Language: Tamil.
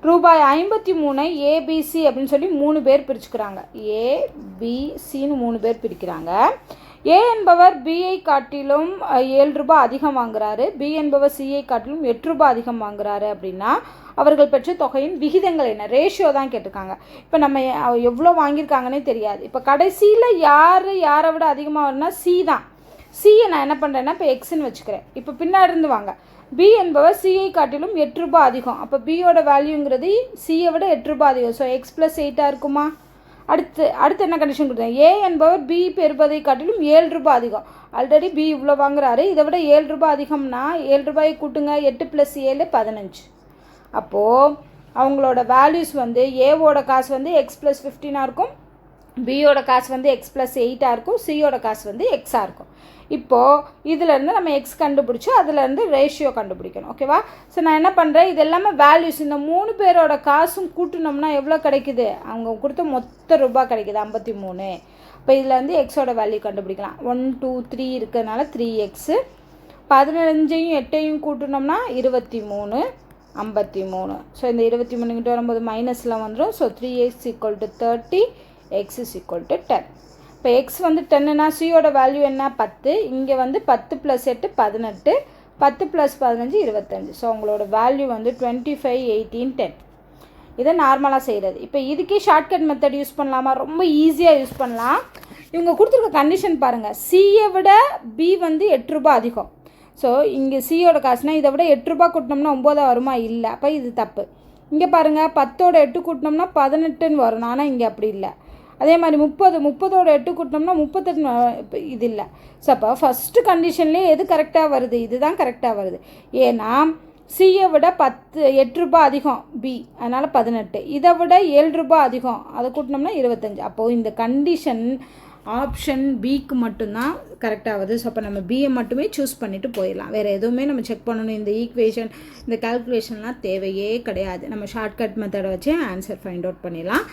ரூபாய் 53 ஏபிசி அப்படின்னு சொல்லி 3 பேர் பிரிச்சுக்கிறாங்க. ஏபிசின்னு 3 பேர் பிரிக்கிறாங்க. ஏ என்பவர் பிஐ காட்டிலும் 7 ரூபாய் அதிகம் வாங்குறாரு, பி என்பவர் சிஐ காட்டிலும் 8 ரூபாய் அதிகம் வாங்குறாரு அப்படின்னா அவர்கள் பெற்ற தொகையின் விகிதங்கள் என்ன, ரேஷியோ தான் கேட்டிருக்காங்க. இப்போ நம்ம எவ்வளோ வாங்கியிருக்காங்கன்னே தெரியாது. இப்போ கடைசியில் யாரை விட அதிகமாக வரும்னா சி தான். சியை நான் என்ன பண்ணுறேன்னா இப்போ எக்ஸ்ன்னு வச்சுக்கிறேன். இப்போ பின்னாடி இருந்து வாங்க, பி என்பவர் சிஐ காட்டிலும் 8 ரூபாய் அதிகம். அப்போ பியோட வேல்யூங்கிறது சியை விட 8 ரூபாய் அதிகம். ஸோ எக்ஸ் ப்ளஸ் 8 இருக்குமா? அடுத்து என்ன கண்டிஷன் கொடுத்தேன், ஏ என்பவர் பி பெறுவதை காட்டிலும் 7 ரூபாய் அதிகம். ஆல்ரெடி பி இவ்வளோ வாங்குறாரு, இதை விட 7 ரூபாய் அதிகம்னா 7 ரூபாயை கூட்டுங்க, 8 + 7 15. அப்போது அவங்களோட வேல்யூஸ் வந்து ஏவோட காசு வந்து எக்ஸ் ப்ளஸ் 15 இருக்கும், பியோட காசு வந்து எக்ஸ் ப்ளஸ் 8 இருக்கும், சியோட காசு வந்து எக்ஸாக இருக்கும். இப்போது இதிலேருந்து நம்ம எக்ஸ் கண்டுபிடிச்சி அதிலேருந்து ரேஷியோ கண்டுபிடிக்கணும். ஓகேவா? ஸோ நான் என்ன பண்ணுறேன், இது எல்லாமே வேல்யூஸ். இந்த 3 பேரோட காசும் கூட்டினோம்னா எவ்வளோ கிடைக்குது, அவங்க கொடுத்த மொத்த ரூபாய் கிடைக்குது 53. இப்போ இதில் வந்து எக்ஸோட வேல்யூ கண்டுபிடிக்கலாம். 1 2 3 இருக்கிறதுனால 3x, 15ஐயும் 8ஐயும் கூட்டினோம்னா 23 53. ஸோ இந்த 23 கிட்ட வரும்போது மைனஸில் வந்துடும். So 3x = 30, x = 10. இப்போ எக்ஸ் வந்து 10னா சியோட வேல்யூ என்ன 10, இங்கே வந்து 10 + 8 18, 10 + 15 25. ஸோ உங்களோட வேல்யூ வந்து 25 18 10. இதை நார்மலாக செய்கிறது. இப்போ இதுக்கே ஷார்ட்கட் மெத்தட் யூஸ் பண்ணலாமா? ரொம்ப ஈஸியாக யூஸ் பண்ணலாம். இவங்க கொடுத்துருக்க கண்டிஷன் பாருங்கள், சியை விட பி வந்து 8 ரூபாய் அதிகம். ஸோ இங்கே சியோட காசுனா இதை விட 8 ரூபாய் கூட்டினோம்னா 9 வருமா? இல்லை. அப்போ இது தப்பு. இங்கே பாருங்கள், 10ஓட 8 கூட்டினோம்னா 18ன்னு வரும். ஆனால் இங்கே அப்படி இல்லை. அதே மாதிரி 30ஓட 8 கூட்டினோம்னா 38 இது இல்லை. ஸோ அப்போ ஃபஸ்ட்டு கண்டிஷன்லேயே எது கரெக்டாக வருது, இதுதான் கரெக்டாக வருது. ஏன்னா சியை விட 8 ரூபாய் அதிகம் பி, அதனால் 18. இதை விட 7 ரூபாய் அதிகம், அதை கூட்டினோம்னா 25. அப்போது இந்த கண்டிஷன் ஆப்ஷன் பிக்கு மட்டும்தான் கரெக்டாக வருது. ஸோ அப்போ நம்ம பியை மட்டுமே சூஸ் பண்ணிவிட்டு போயிடலாம். வேறு எதுவுமே நம்ம செக் பண்ணணும், இந்த ஈக்குவேஷன் இந்த கால்குலேஷன்லாம் தேவையே கிடையாது. நம்ம ஷார்ட்கட் மெத்தடை வச்சு ஆன்சர் ஃபைண்ட் அவுட் பண்ணிடலாம்.